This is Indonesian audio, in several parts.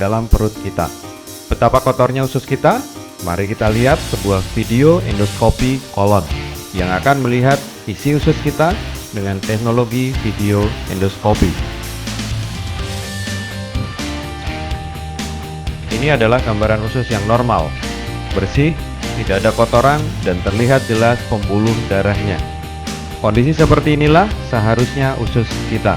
dalam perut kita. Betapa kotornya usus kita? Mari kita lihat sebuah video endoskopi kolon yang akan melihat isi usus kita dengan teknologi video endoskopi. Ini adalah gambaran usus yang normal, bersih, tidak ada kotoran, dan terlihat jelas pembuluh darahnya. Kondisi seperti inilah seharusnya usus kita.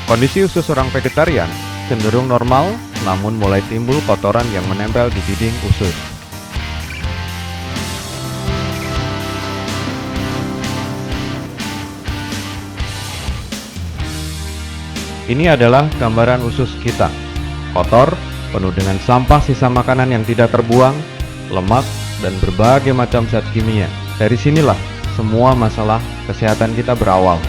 Kondisi usus orang vegetarian cenderung normal, namun mulai timbul kotoran yang menempel di dinding usus. Ini adalah gambaran usus kita. Kotor, penuh dengan sampah sisa makanan yang tidak terbuang, lemak, dan berbagai macam zat kimia. Dari sinilah semua masalah kesehatan kita berawal.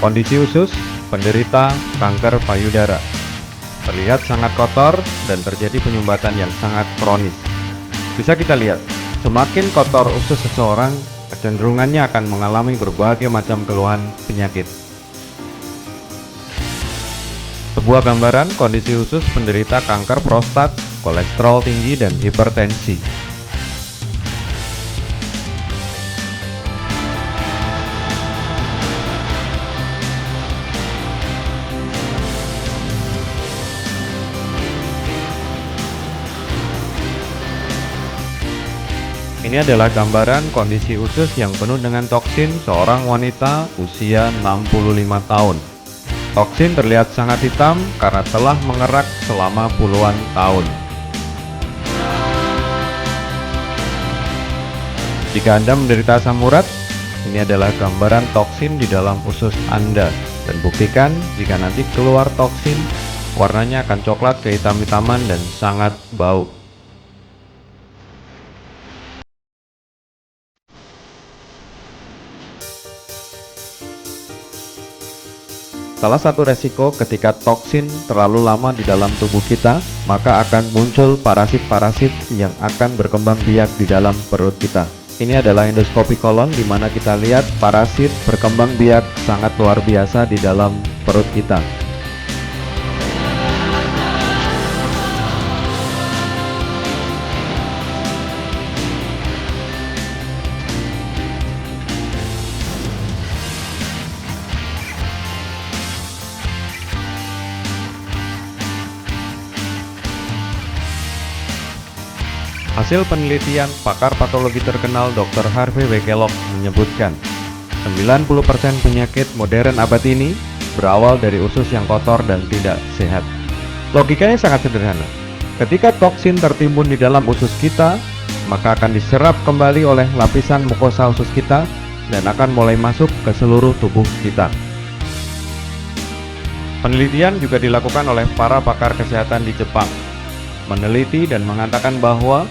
Kondisi usus penderita kanker payudara terlihat sangat kotor dan terjadi penyumbatan yang sangat kronis. Bisa kita lihat, semakin kotor usus seseorang, kecenderungannya akan mengalami berbagai macam keluhan penyakit. Sebuah gambaran kondisi usus penderita kanker prostat, kolesterol tinggi, dan hipertensi. Ini adalah gambaran kondisi usus yang penuh dengan toksin seorang wanita usia 65 tahun. Toksin terlihat sangat hitam karena telah mengerak selama puluhan tahun. Jika Anda menderita asam urat, ini adalah gambaran toksin di dalam usus Anda. Dan buktikan jika nanti keluar toksin, warnanya akan coklat kehitam-hitaman dan sangat bau. Salah satu resiko ketika toksin terlalu lama di dalam tubuh kita, maka akan muncul parasit-parasit yang akan berkembang biak di dalam perut kita. Ini adalah endoskopi kolon di mana kita lihat parasit berkembang biak sangat luar biasa di dalam perut kita. Hasil penelitian pakar patologi terkenal Dr. Harvey W. Kellogg menyebutkan 90% penyakit modern abad ini berawal dari usus yang kotor dan tidak sehat. Logikanya sangat sederhana. Ketika toksin tertimbun di dalam usus kita, maka akan diserap kembali oleh lapisan mukosa usus kita dan akan mulai masuk ke seluruh tubuh kita. Penelitian juga dilakukan oleh para pakar kesehatan di Jepang, meneliti dan mengatakan bahwa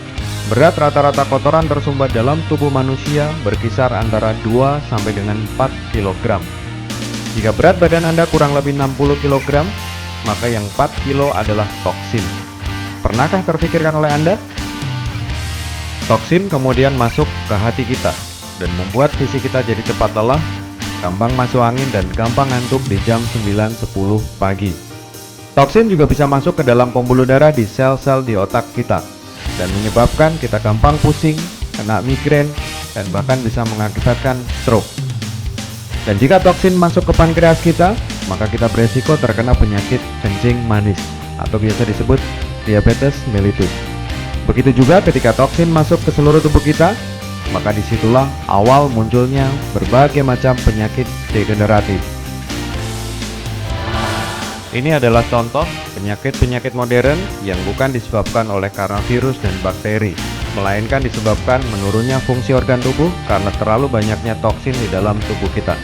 berat rata-rata kotoran tersumbat dalam tubuh manusia berkisar antara 2 sampai dengan 4 kg. Jika berat badan Anda kurang lebih 60 kg, maka yang 4 kg adalah toksin. Pernahkah terpikirkan oleh Anda? Toksin kemudian masuk ke hati kita dan membuat fisik kita jadi cepat lelah, gampang masuk angin, dan gampang ngantuk di jam 9-10 pagi. Toksin juga bisa masuk ke dalam pembuluh darah di sel-sel di otak kita dan menyebabkan kita gampang pusing, kena migrain, dan bahkan bisa mengakibatkan stroke. Dan jika toksin masuk ke pankreas kita, maka kita beresiko terkena penyakit kencing manis atau biasa disebut diabetes mellitus. Begitu juga ketika toksin masuk ke seluruh tubuh kita, maka disitulah awal munculnya berbagai macam penyakit degeneratif. Ini adalah contoh penyakit-penyakit modern yang bukan disebabkan oleh karena virus dan bakteri, melainkan disebabkan menurunnya fungsi organ tubuh karena terlalu banyaknya toksin di dalam tubuh kita.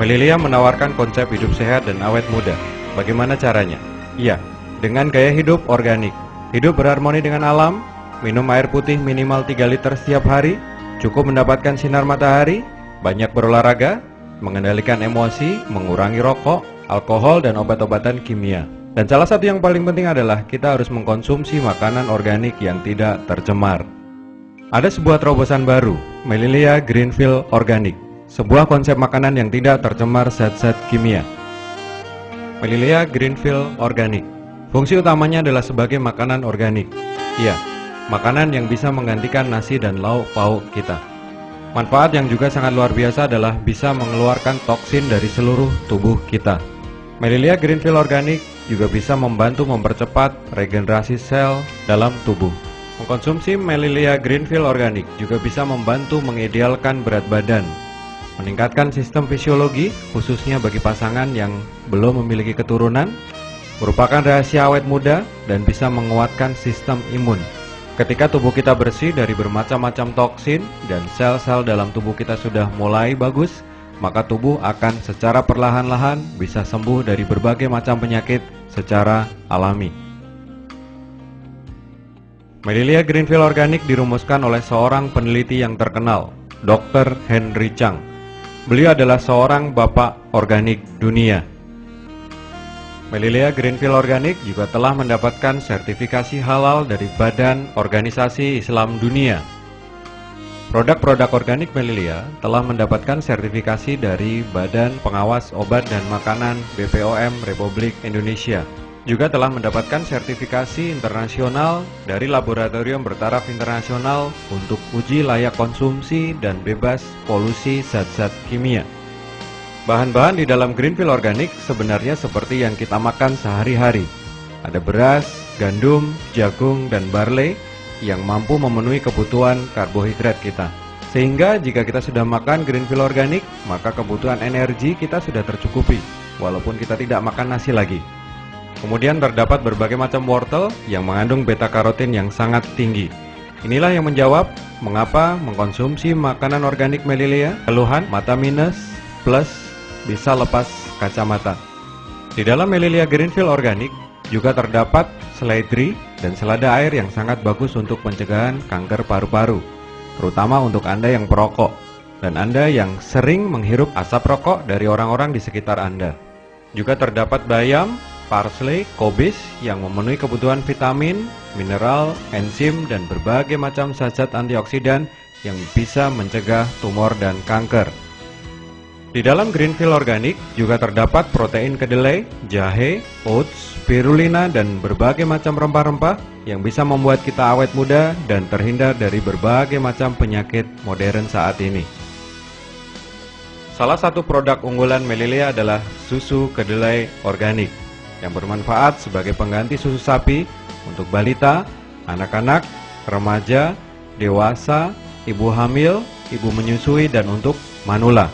Melilia menawarkan konsep hidup sehat dan awet muda. Bagaimana caranya? Iya, dengan gaya hidup organik. Hidup berharmoni dengan alam, minum air putih minimal 3 liter setiap hari, cukup mendapatkan sinar matahari, banyak berolahraga, mengendalikan emosi, mengurangi rokok, alkohol, dan obat-obatan kimia. Dan salah satu yang paling penting adalah kita harus mengkonsumsi makanan organik yang tidak tercemar. Ada sebuah terobosan baru, Melilia Greenfield Organic, sebuah konsep makanan yang tidak tercemar zat-zat kimia. Melilia Greenfield Organic, fungsi utamanya adalah sebagai makanan organik. Iya, makanan yang bisa menggantikan nasi dan lauk pauk kita. Manfaat yang juga sangat luar biasa adalah bisa mengeluarkan toksin dari seluruh tubuh kita. Melilia Greenfield Organic juga bisa membantu mempercepat regenerasi sel dalam tubuh. Mengkonsumsi Melilia Greenfield Organic juga bisa membantu mengidealkan berat badan, meningkatkan sistem fisiologi, khususnya bagi pasangan yang belum memiliki keturunan, merupakan rahasia awet muda, dan bisa menguatkan sistem imun. Ketika tubuh kita bersih dari bermacam-macam toksin dan sel-sel dalam tubuh kita sudah mulai bagus, maka tubuh akan secara perlahan-lahan bisa sembuh dari berbagai macam penyakit secara alami. Melilia Greenfield Organic dirumuskan oleh seorang peneliti yang terkenal, Dr. Henry Chang. Beliau adalah seorang bapak organik dunia. Melilia Greenfield Organic juga telah mendapatkan sertifikasi halal dari Badan Organisasi Islam Dunia. Produk-produk organik Melilia telah mendapatkan sertifikasi dari Badan Pengawas Obat dan Makanan BPOM Republik Indonesia. Juga telah mendapatkan sertifikasi internasional dari Laboratorium Bertaraf Internasional untuk uji layak konsumsi dan bebas polusi zat-zat kimia. Bahan-bahan di dalam Greenfield Organic sebenarnya seperti yang kita makan sehari-hari. Ada beras, gandum, jagung, dan barley yang mampu memenuhi kebutuhan karbohidrat kita. Sehingga jika kita sudah makan Greenfield Organic, maka kebutuhan energi kita sudah tercukupi, walaupun kita tidak makan nasi lagi. Kemudian terdapat berbagai macam wortel yang mengandung beta-karotin yang sangat tinggi. Inilah yang menjawab mengapa mengkonsumsi makanan organik Melilia, keluhan mata minus plus bisa lepas kacamata. Di dalam Melilia Greenfield Organic juga terdapat seledri dan selada air yang sangat bagus untuk pencegahan kanker paru-paru, terutama untuk Anda yang perokok dan Anda yang sering menghirup asap rokok dari orang-orang di sekitar Anda. Juga terdapat bayam, parsley, kobis yang memenuhi kebutuhan vitamin, mineral, enzim, dan berbagai macam zat-zat antioksidan yang bisa mencegah tumor dan kanker. Di dalam Greenfield Organic juga terdapat protein kedelai, jahe, oats, spirulina, dan berbagai macam rempah-rempah yang bisa membuat kita awet muda dan terhindar dari berbagai macam penyakit modern saat ini. Salah satu produk unggulan Melilia adalah susu kedelai organik, yang bermanfaat sebagai pengganti susu sapi untuk balita, anak-anak, remaja, dewasa, ibu hamil, ibu menyusui, dan untuk manula.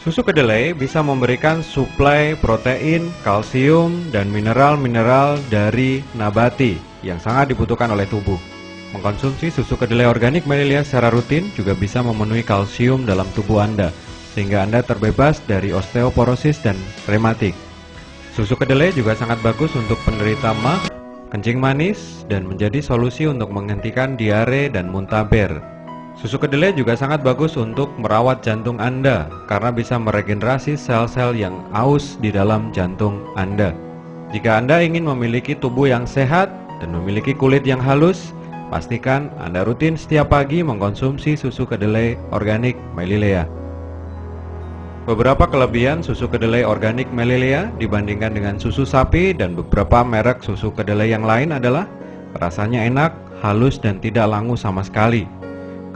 Susu kedelai bisa memberikan suplai protein, kalsium, dan mineral-mineral dari nabati yang sangat dibutuhkan oleh tubuh. Mengkonsumsi susu kedelai organik Melilia secara rutin juga bisa memenuhi kalsium dalam tubuh Anda, sehingga Anda terbebas dari osteoporosis dan rematik. Susu kedelai juga sangat bagus untuk penderita MAH, kencing manis, dan menjadi solusi untuk menghentikan diare dan muntaber. Susu kedelai juga sangat bagus untuk merawat jantung Anda karena bisa meregenerasi sel-sel yang aus di dalam jantung Anda. Jika Anda ingin memiliki tubuh yang sehat dan memiliki kulit yang halus, pastikan Anda rutin setiap pagi mengkonsumsi susu kedelai organik Melilia. Beberapa kelebihan susu kedelai organik Melilia dibandingkan dengan susu sapi dan beberapa merek susu kedelai yang lain adalah rasanya enak, halus, dan tidak langu sama sekali.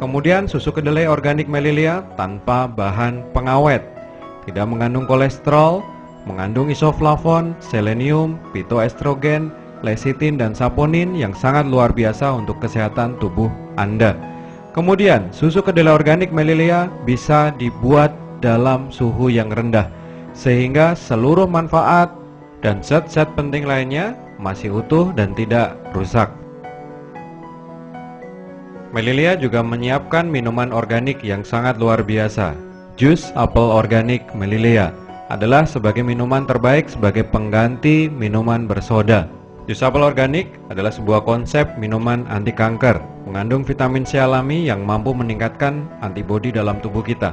Kemudian susu kedelai organik Melilia tanpa bahan pengawet, tidak mengandung kolesterol, mengandung isoflavon, selenium, phytoestrogen, lecithin, dan saponin yang sangat luar biasa untuk kesehatan tubuh Anda. Kemudian susu kedelai organik Melilia bisa dibuat dalam suhu yang rendah, sehingga seluruh manfaat dan zat-zat penting lainnya masih utuh dan tidak rusak. Melilia juga menyiapkan minuman organik yang sangat luar biasa, jus apel organik Melilia, adalah sebagai minuman terbaik sebagai pengganti minuman bersoda. Jus apel organik adalah sebuah konsep minuman anti kanker, mengandung vitamin C alami yang mampu meningkatkan antibodi dalam tubuh kita.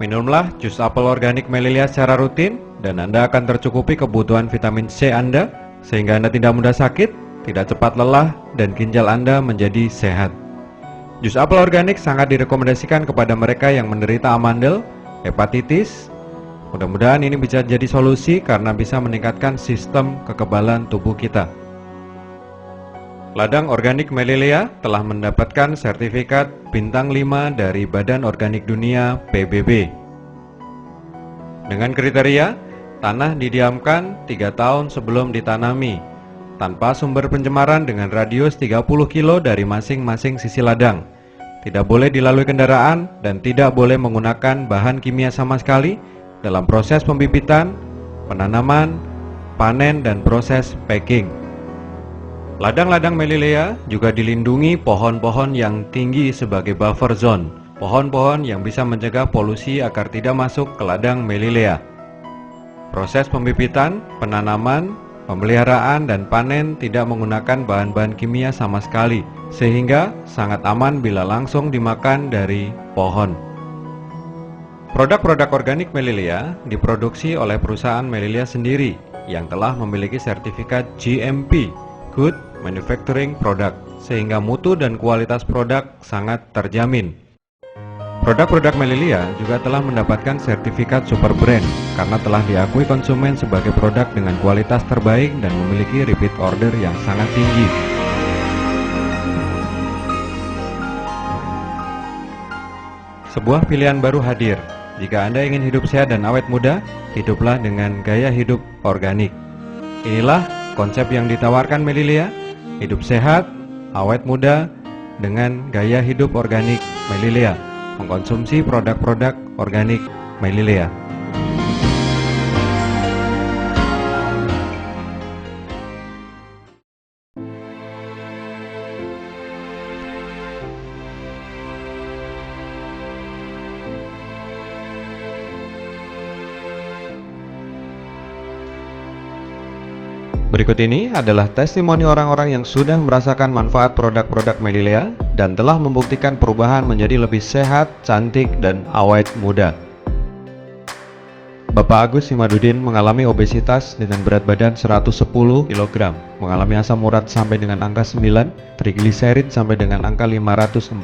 Minumlah jus apel organik Melilia secara rutin dan Anda akan tercukupi kebutuhan vitamin C Anda, sehingga Anda tidak mudah sakit, tidak cepat lelah, dan ginjal Anda menjadi sehat. Jus apel organik sangat direkomendasikan kepada mereka yang menderita amandel, hepatitis. Mudah-mudahan ini bisa jadi solusi karena bisa meningkatkan sistem kekebalan tubuh kita. Ladang organik Melilia telah mendapatkan sertifikat bintang 5 dari Badan Organik Dunia PBB. Dengan kriteria, tanah didiamkan 3 tahun sebelum ditanami, tanpa sumber pencemaran dengan radius 30 kilo dari masing-masing sisi ladang. Tidak boleh dilalui kendaraan dan tidak boleh menggunakan bahan kimia sama sekali dalam proses pembibitan, penanaman, panen, dan proses packing. Ladang-ladang Melilia juga dilindungi pohon-pohon yang tinggi sebagai buffer zone, pohon-pohon yang bisa mencegah polusi agar tidak masuk ke ladang Melilia. Proses pembibitan, penanaman, pemeliharaan, dan panen tidak menggunakan bahan-bahan kimia sama sekali, sehingga sangat aman bila langsung dimakan dari pohon. Produk-produk organik Melilia diproduksi oleh perusahaan Melilia sendiri yang telah memiliki sertifikat GMP, Good Manufacturing Product, sehingga mutu dan kualitas produk sangat terjamin. Produk-produk Melilia juga telah mendapatkan sertifikat Super Brand karena telah diakui konsumen sebagai produk dengan kualitas terbaik dan memiliki repeat order yang sangat tinggi. Sebuah pilihan baru hadir. Jika Anda ingin hidup sehat dan awet muda, hiduplah dengan gaya hidup organik. Inilah konsep yang ditawarkan Melilia, hidup sehat, awet muda, dengan gaya hidup organik Melilia. Mengkonsumsi produk-produk organik Melilia. Berikut ini adalah testimoni orang-orang yang sudah merasakan manfaat produk-produk Melilia dan telah membuktikan perubahan menjadi lebih sehat, cantik, dan awet muda. Bapak Agus Simadudin mengalami obesitas dengan berat badan 110 kg, mengalami asam urat sampai dengan angka 9, trigliserid sampai dengan angka 545,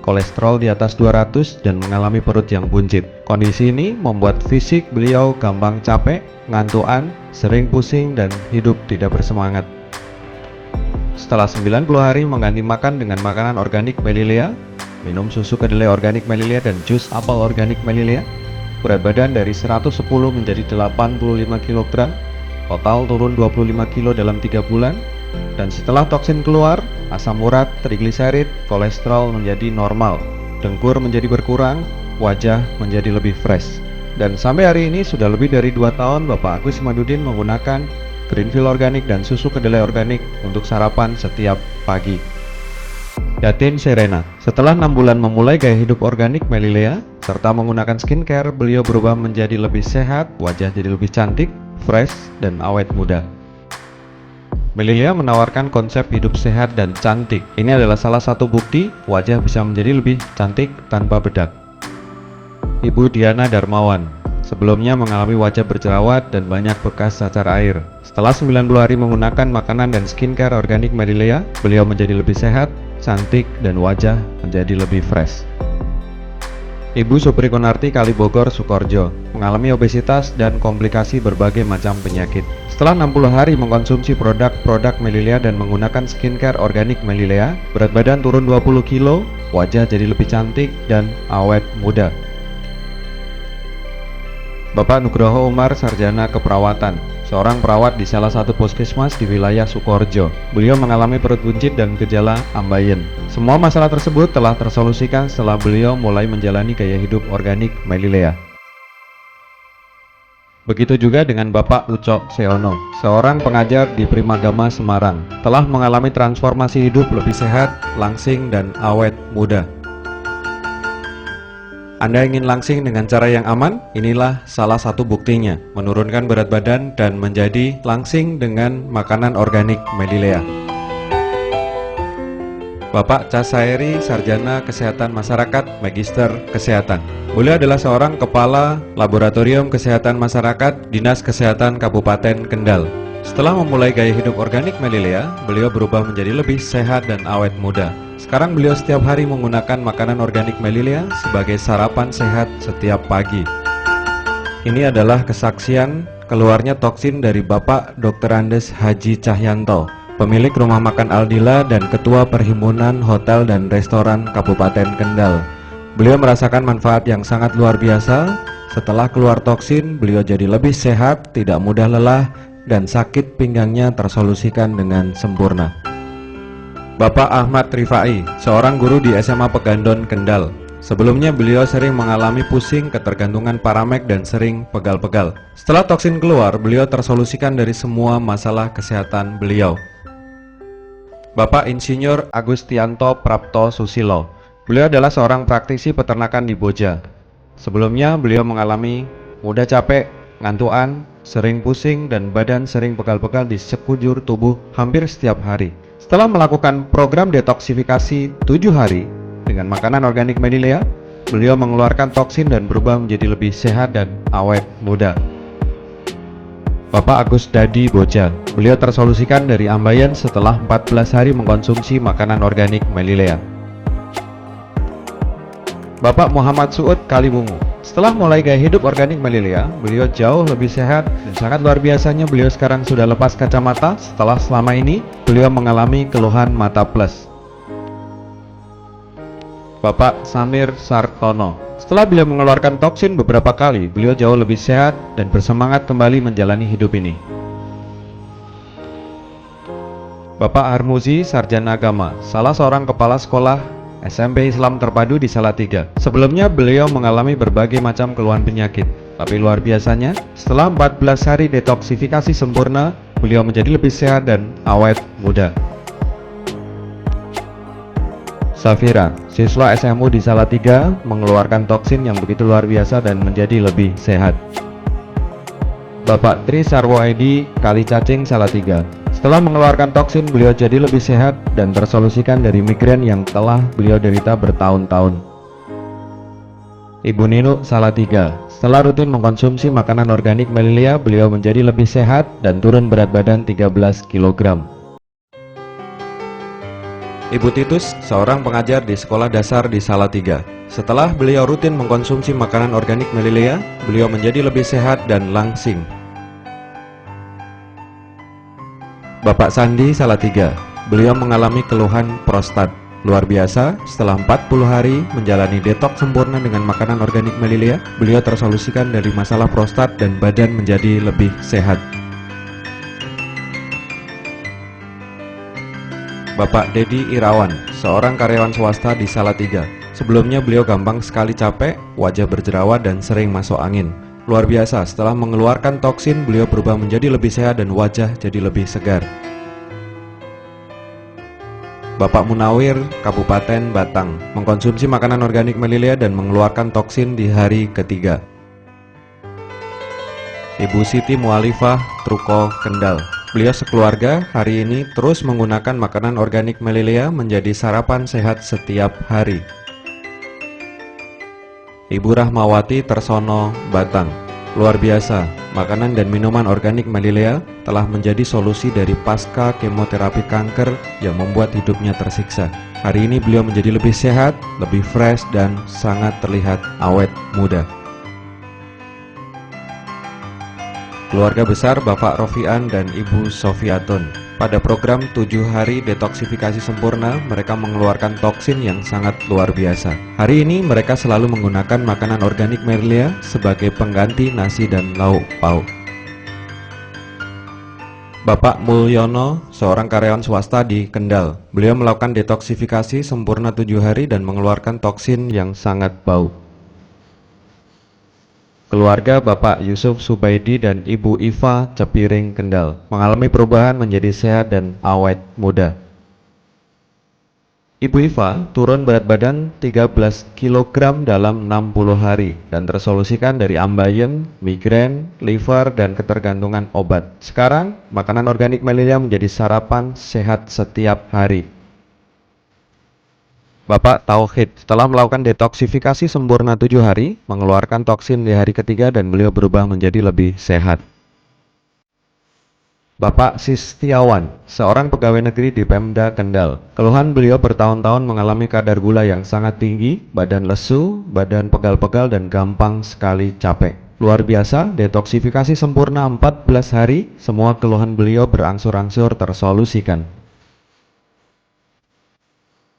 kolesterol di atas 200, dan mengalami perut yang buncit. Kondisi ini membuat fisik beliau gampang capek, ngantuan, sering pusing, dan hidup tidak bersemangat. Setelah 90 hari mengganti makan dengan makanan organik Melilia, minum susu kedelai organik Melilia dan jus apel organik Melilia, berat badan dari 110 menjadi 85 kg, total turun 25 kg dalam 3 bulan, dan setelah toksin keluar, asam urat, trigliserid, kolesterol menjadi normal, dengkur menjadi berkurang, wajah menjadi lebih fresh. Dan sampai hari ini sudah lebih dari 2 tahun Bapak Agus Simadudin menggunakan Greenfield organik dan susu kedelai organik untuk sarapan setiap pagi. Yatin Serena, setelah 6 bulan memulai gaya hidup organik Melilia serta menggunakan skincare, beliau berubah menjadi lebih sehat, wajah jadi lebih cantik, fresh, dan awet muda. Melilia menawarkan konsep hidup sehat dan cantik. Ini adalah salah satu bukti wajah bisa menjadi lebih cantik tanpa bedak. Ibu Diana Darmawan, sebelumnya mengalami wajah berjerawat dan banyak bekas cacar air. Setelah 90 hari menggunakan makanan dan skincare organik Melilia, beliau menjadi lebih sehat, cantik, dan wajah menjadi lebih fresh. Ibu Supri Konarti Kalibogor Sukorjo mengalami obesitas dan komplikasi berbagai macam penyakit. Setelah 60 hari mengkonsumsi produk-produk Melilia dan menggunakan skincare organik Melilia, berat badan turun 20 kg, wajah jadi lebih cantik dan awet muda. Bapak Nugroho Umar Sarjana Keperawatan, seorang perawat di salah satu puskesmas di wilayah Sukoharjo. Beliau mengalami perut buncit dan gejala ambeien. Semua masalah tersebut telah tersolusikan setelah beliau mulai menjalani gaya hidup organik Melilia. Begitu juga dengan Bapak Ucok Seono, seorang pengajar di Primagama Semarang, telah mengalami transformasi hidup lebih sehat, langsing, dan awet muda. Anda ingin langsing dengan cara yang aman? Inilah salah satu buktinya, menurunkan berat badan dan menjadi langsing dengan makanan organik Melilea. Bapak Casairi, Sarjana Kesehatan Masyarakat, Magister Kesehatan. Beliau adalah seorang Kepala Laboratorium Kesehatan Masyarakat Dinas Kesehatan Kabupaten Kendal. Setelah memulai gaya hidup organik Melilea, beliau berubah menjadi lebih sehat dan awet muda. Sekarang beliau setiap hari menggunakan makanan organik Melilea sebagai sarapan sehat setiap pagi. Ini adalah kesaksian keluarnya toksin dari Bapak Dr. Andes Haji Cahyanto, pemilik rumah makan Aldila dan Ketua Perhimpunan Hotel dan Restoran Kabupaten Kendal. Beliau merasakan manfaat yang sangat luar biasa. Setelah keluar toksin, beliau jadi lebih sehat, tidak mudah lelah, dan sakit pinggangnya tersolusikan dengan sempurna. Bapak Ahmad Rifai, seorang guru di SMA Pegandon, Kendal. Sebelumnya beliau sering mengalami pusing, ketergantungan paramek, dan sering pegal-pegal. Setelah toksin keluar, beliau tersolusikan dari semua masalah kesehatan beliau. Bapak Insinyur Agustianto Prapto Susilo. Beliau adalah seorang praktisi peternakan di Boja. Sebelumnya beliau mengalami mudah capek, ngantuan, sering pusing, dan badan sering pegal-pegal di sekujur tubuh hampir setiap hari. Setelah melakukan program detoksifikasi 7 hari dengan makanan organik Melilea, beliau mengeluarkan toksin dan berubah menjadi lebih sehat dan awet muda. Bapak Agus Dadi Boja, beliau tersolusikan dari ambeien setelah 14 hari mengkonsumsi makanan organik Melilea. Bapak Muhammad Suud Kaliwungu, setelah mulai gaya hidup organik Melilea, beliau jauh lebih sehat dan sangat luar biasanya beliau sekarang sudah lepas kacamata setelah selama ini beliau mengalami keluhan mata plus. Bapak Samir Sartono, setelah beliau mengeluarkan toksin beberapa kali, beliau jauh lebih sehat dan bersemangat kembali menjalani hidup ini. Bapak Armuzi Sarjana Agama, salah seorang kepala sekolah SMP Islam Terpadu di Salatiga. Sebelumnya beliau mengalami berbagai macam keluhan penyakit, tapi luar biasanya setelah 14 hari detoksifikasi sempurna, beliau menjadi lebih sehat dan awet muda. Safira, siswa SMU di Salatiga, mengeluarkan toksin yang begitu luar biasa dan menjadi lebih sehat. Bapak Tri Sarwo Edi Kalicacing Salatiga, setelah mengeluarkan toksin, beliau jadi lebih sehat dan tersolusikan dari migrain yang telah beliau derita bertahun-tahun. Ibu Ninu Salatiga, setelah rutin mengkonsumsi makanan organik Melilea, beliau menjadi lebih sehat dan turun berat badan 13 kg. Ibu Titus, seorang pengajar di sekolah dasar di Salatiga. Setelah beliau rutin mengkonsumsi makanan organik Melilea, beliau menjadi lebih sehat dan langsing. Bapak Sandi Salatiga, beliau mengalami keluhan prostat. Luar biasa, setelah 40 hari menjalani detoks sempurna dengan makanan organik Melilea, beliau tersolusikan dari masalah prostat dan badan menjadi lebih sehat. Bapak Dedi Irawan, seorang karyawan swasta di Salatiga. Sebelumnya beliau gampang sekali capek, wajah berjerawat dan sering masuk angin. Luar biasa, setelah mengeluarkan toksin, beliau berubah menjadi lebih sehat dan wajah jadi lebih segar. Bapak Munawir, Kabupaten Batang, mengkonsumsi makanan organik Melilea dan mengeluarkan toksin di hari ketiga. Ibu Siti Mualifah, Truko, Kendal. Beliau sekeluarga hari ini terus menggunakan makanan organik Melilea menjadi sarapan sehat setiap hari. Ibu Rahmawati Tersono, Batang. Luar biasa, makanan dan minuman organik Melilea telah menjadi solusi dari pasca kemoterapi kanker yang membuat hidupnya tersiksa. Hari ini beliau menjadi lebih sehat, lebih fresh, dan sangat terlihat awet muda. Keluarga besar Bapak Rofian dan Ibu Sofiatun. Pada program 7 hari detoksifikasi sempurna, mereka mengeluarkan toksin yang sangat luar biasa. Hari ini mereka selalu menggunakan makanan organik Melilea sebagai pengganti nasi dan lauk pauk. Bapak Mulyono, seorang karyawan swasta di Kendal. Beliau melakukan detoksifikasi sempurna 7 hari dan mengeluarkan toksin yang sangat bau. Keluarga Bapak Yusuf Subaidi dan Ibu Iva Cepiring, Kendal, mengalami perubahan menjadi sehat dan awet muda. Ibu Iva turun berat badan 13 kg dalam 60 hari dan tersolusikan dari ambeien, migrain, liver, dan ketergantungan obat. Sekarang, makanan organik Melilia menjadi sarapan sehat setiap hari. Bapak Tauhid setelah melakukan detoksifikasi sempurna 7 hari, mengeluarkan toksin di hari ketiga dan beliau berubah menjadi lebih sehat. Bapak Sistiawan, seorang pegawai negeri di Pemda Kendal. Keluhan beliau bertahun-tahun mengalami kadar gula yang sangat tinggi, badan lesu, badan pegal-pegal, dan gampang sekali capek. Luar biasa, detoksifikasi sempurna 14 hari, semua keluhan beliau berangsur-angsur tersolusikan.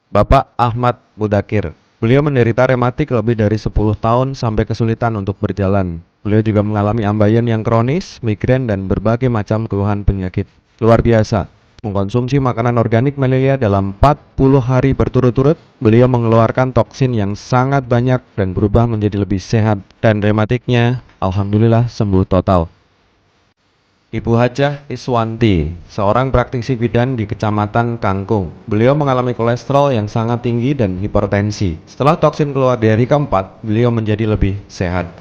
Bapak Ahmad Mudakir, beliau menderita rematik lebih dari 10 tahun sampai kesulitan untuk berjalan. Beliau juga mengalami ambeien yang kronis, migrain, dan berbagai macam keluhan penyakit. Luar biasa, mengkonsumsi makanan organik Melilia dalam 40 hari berturut-turut, beliau mengeluarkan toksin yang sangat banyak dan berubah menjadi lebih sehat. Dan rematiknya, alhamdulillah sembuh total. Ibu Hajah Iswanti, seorang praktisi bidan di Kecamatan Kangkung. Beliau mengalami kolesterol yang sangat tinggi dan hipertensi. Setelah toksin keluar di hari keempat, beliau menjadi lebih sehat.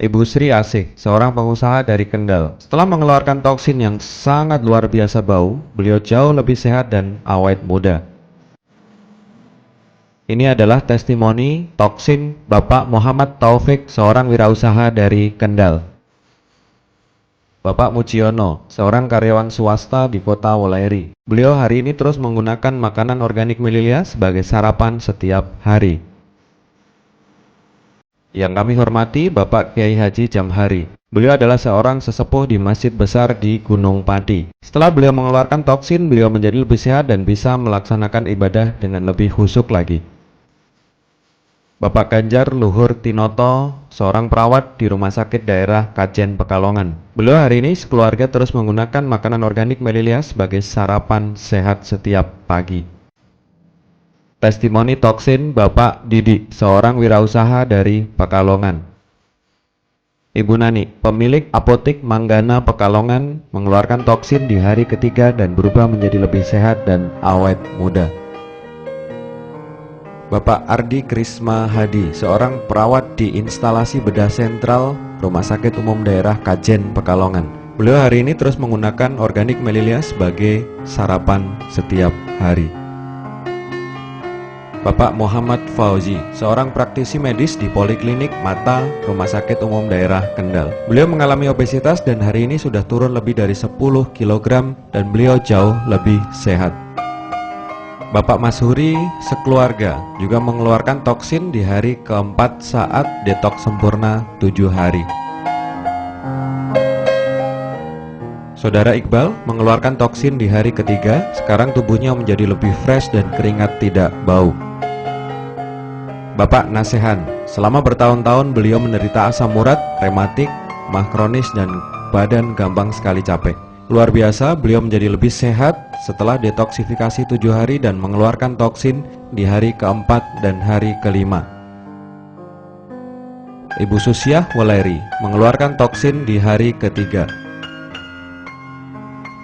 Ibu Sri Asih, seorang pengusaha dari Kendal. Setelah mengeluarkan toksin yang sangat luar biasa bau, beliau jauh lebih sehat dan awet muda. Ini adalah testimoni toksin Bapak Muhammad Taufik, seorang wirausaha dari Kendal. Bapak Mujiono, seorang karyawan swasta di kota Wolairi. Beliau hari ini terus menggunakan makanan organik Melilia sebagai sarapan setiap hari. Yang kami hormati Bapak Kiai Haji Jamhari. Beliau adalah seorang sesepuh di masjid besar di Gunung Pati. Setelah beliau mengeluarkan toksin, beliau menjadi lebih sehat dan bisa melaksanakan ibadah dengan lebih khusyuk lagi. Bapak Ganjar Luhur Tinoto, seorang perawat di Rumah Sakit Daerah Kajen Pekalongan. Beliau hari ini sekeluarga terus menggunakan makanan organik Melilia sebagai sarapan sehat setiap pagi. Testimoni toksin Bapak Didi, seorang wirausaha dari Pekalongan. Ibu Nani, pemilik apotik Manggana Pekalongan, mengeluarkan toksin di hari ketiga dan berubah menjadi lebih sehat dan awet muda. Bapak Ardi Krisma Hadi, seorang perawat di instalasi bedah sentral Rumah Sakit Umum Daerah Kajen Pekalongan. Beliau hari ini terus menggunakan organik Melilia sebagai sarapan setiap hari. Bapak Muhammad Fauzi, seorang praktisi medis di Poliklinik Mata Rumah Sakit Umum Daerah Kendal. Beliau mengalami obesitas dan hari ini sudah turun lebih dari 10 kg dan beliau jauh lebih sehat. Bapak Mashuri sekeluarga juga mengeluarkan toksin di hari keempat saat detoks sempurna 7 hari. Saudara Iqbal mengeluarkan toksin di hari ketiga, sekarang tubuhnya menjadi lebih fresh dan keringat tidak bau. Bapak Nasehan, selama bertahun-tahun beliau menderita asam urat, rematik, mah kronis, dan badan gampang sekali capek. Luar biasa, beliau menjadi lebih sehat setelah detoksifikasi 7 hari dan mengeluarkan toksin di hari keempat dan hari kelima. Ibu Susiah Wolairi mengeluarkan toksin di hari ketiga.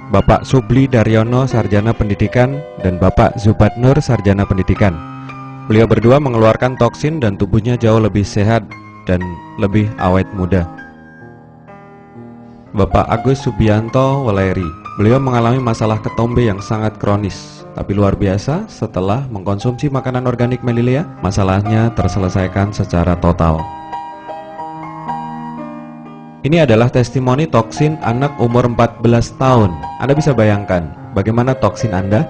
Bapak Subli Daryono, Sarjana Pendidikan, dan Bapak Zubat Nur, Sarjana Pendidikan. Beliau berdua mengeluarkan toksin dan tubuhnya jauh lebih sehat dan lebih awet muda. Bapak Agus Subianto Wolairi, beliau mengalami masalah ketombe yang sangat kronis, tapi luar biasa setelah mengkonsumsi makanan organik Melilia, masalahnya terselesaikan secara total. Ini adalah testimoni toksin anak umur 14 tahun. Anda bisa bayangkan bagaimana toksin Anda?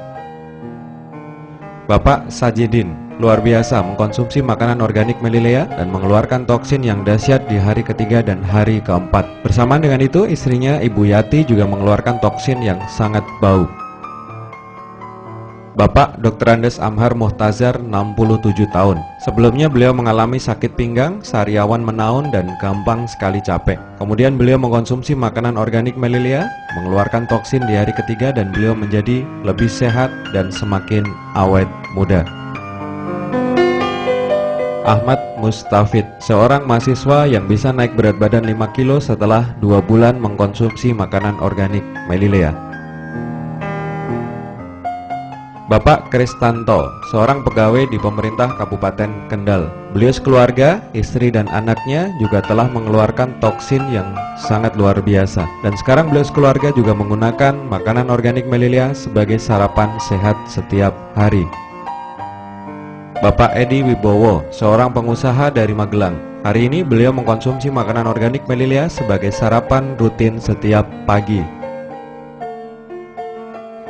Bapak Sajidin, luar biasa mengkonsumsi makanan organik Melilia dan mengeluarkan toksin yang dahsyat di hari ketiga dan hari keempat. Bersamaan dengan itu, istrinya Ibu Yati juga mengeluarkan toksin yang sangat bau. Bapak Dr. Andes Amhar Muhtazar, 67 tahun. Sebelumnya beliau mengalami sakit pinggang, sariawan menaun, dan gampang sekali capek. Kemudian beliau mengkonsumsi makanan organik Melilia, mengeluarkan toksin di hari ketiga, dan beliau menjadi lebih sehat dan semakin awet muda. Ahmad Mustafid, seorang mahasiswa yang bisa naik berat badan 5 kilo setelah 2 bulan mengkonsumsi makanan organik Melilia. Bapak Kristanto, seorang pegawai di pemerintah Kabupaten Kendal. Beliau sekeluarga, istri dan anaknya juga telah mengeluarkan toksin yang sangat luar biasa. Dan sekarang beliau sekeluarga juga menggunakan makanan organik Melilia sebagai sarapan sehat setiap hari. Bapak Edi Wibowo, seorang pengusaha dari Magelang. Hari ini beliau mengkonsumsi makanan organik Melilia sebagai sarapan rutin setiap pagi.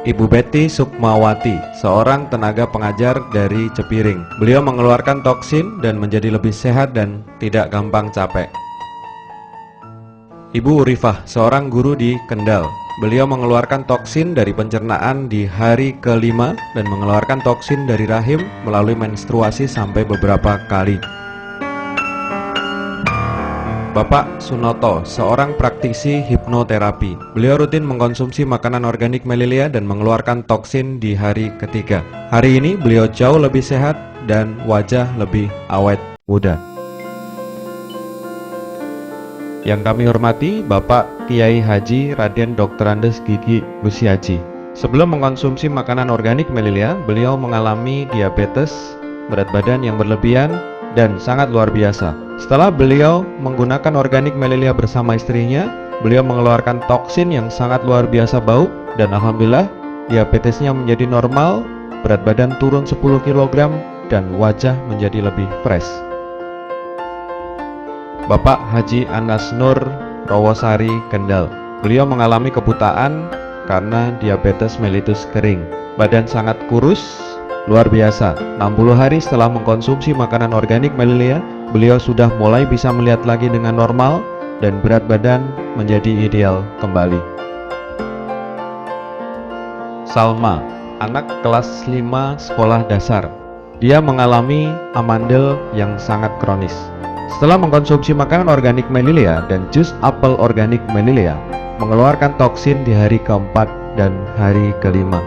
Ibu Betty Sukmawati, seorang tenaga pengajar dari Cepiring. Beliau mengeluarkan toksin dan menjadi lebih sehat dan tidak gampang capek. Ibu Urifah, seorang guru di Kendal. Beliau mengeluarkan toksin dari pencernaan di hari ke-5 dan mengeluarkan toksin dari rahim melalui menstruasi sampai beberapa kali. Bapak Sunoto, seorang praktisi hipnoterapi. Beliau rutin mengkonsumsi makanan organik Melilia dan mengeluarkan toksin di hari ketiga. Hari ini beliau jauh lebih sehat dan wajah lebih awet muda. Yang kami hormati Bapak Kiai Haji Raden Dr. Andes Gigi Gusiaji. Sebelum mengkonsumsi makanan organik Melilia, beliau mengalami diabetes, berat badan yang berlebihan, dan sangat luar biasa. Setelah beliau menggunakan organik Melilia bersama istrinya, beliau mengeluarkan toksin yang sangat luar biasa bau, dan alhamdulillah diabetesnya menjadi normal, berat badan turun 10 kg, dan wajah menjadi lebih fresh. Bapak Haji Anas Nur Rawasari Kendal. Beliau mengalami kebutaan karena diabetes mellitus kering. Badan sangat kurus, luar biasa. 60 hari setelah mengkonsumsi makanan organik Melilia, beliau sudah mulai bisa melihat lagi dengan normal dan berat badan menjadi ideal kembali. Salma, anak kelas 5 sekolah dasar. Dia mengalami amandel yang sangat kronis. Setelah mengkonsumsi makanan organik Melilia dan jus apel organik Melilia, mengeluarkan toksin di hari keempat dan hari kelima.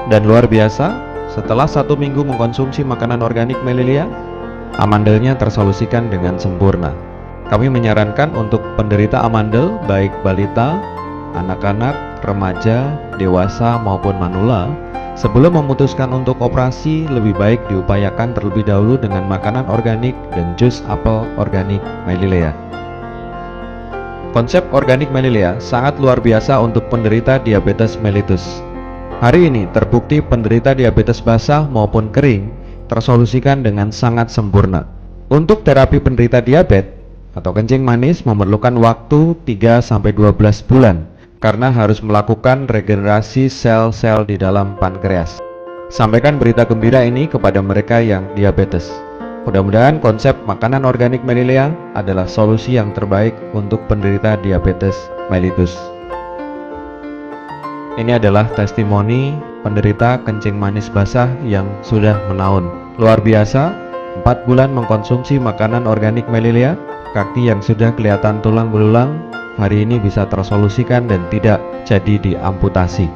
Dan luar biasa, setelah 1 minggu mengkonsumsi makanan organik Melilia, amandelnya tersolusikan dengan sempurna. Kami menyarankan untuk penderita amandel, baik balita, anak-anak, remaja, dewasa maupun manula, sebelum memutuskan untuk operasi, lebih baik diupayakan terlebih dahulu dengan makanan organik dan jus apel organik Melilia. Konsep organik Melilia sangat luar biasa untuk penderita diabetes mellitus. Hari ini terbukti penderita diabetes basah maupun kering tersolusikan dengan sangat sempurna. Untuk terapi penderita diabetes atau kencing manis memerlukan waktu 3-12 bulan karena harus melakukan regenerasi sel-sel di dalam pankreas. Sampaikan berita gembira ini kepada mereka yang diabetes. Mudah-mudahan konsep makanan organik Melilia adalah solusi yang terbaik untuk penderita diabetes mellitus. Ini adalah testimoni penderita kencing manis basah yang sudah menaun. Luar biasa, 4 bulan mengkonsumsi makanan organik Melilia, kaki yang sudah kelihatan tulang belulang hari ini bisa tersolusikan dan tidak jadi diamputasi.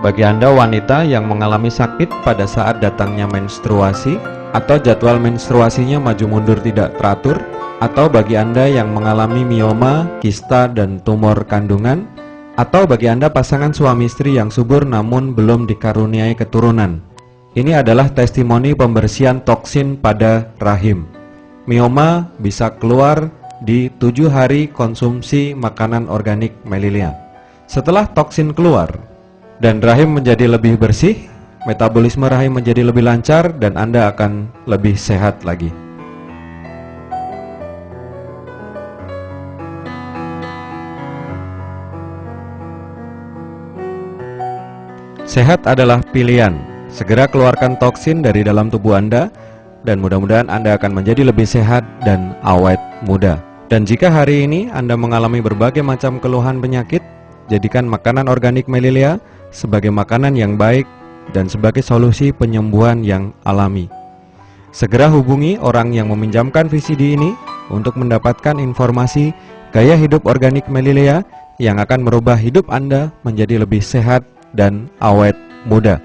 Bagi Anda wanita yang mengalami sakit pada saat datangnya menstruasi atau jadwal menstruasinya maju mundur tidak teratur, atau bagi Anda yang mengalami mioma, kista, dan tumor kandungan, atau bagi Anda pasangan suami istri yang subur namun belum dikaruniai keturunan. Ini adalah testimoni pembersihan toksin pada rahim. Mioma bisa keluar di 7 hari konsumsi makanan organik Melilia. Setelah toksin keluar dan rahim menjadi lebih bersih, metabolisme rahim menjadi lebih lancar dan Anda akan lebih sehat lagi. Sehat adalah pilihan. Segera keluarkan toksin dari dalam tubuh Anda dan mudah-mudahan Anda akan menjadi lebih sehat dan awet muda. Dan jika hari ini Anda mengalami berbagai macam keluhan penyakit, jadikan makanan organik Melilia sebagai makanan yang baik dan sebagai solusi penyembuhan yang alami. Segera hubungi orang yang meminjamkan VCD ini untuk mendapatkan informasi gaya hidup organik Melilia yang akan merubah hidup Anda menjadi lebih sehat dan awet muda.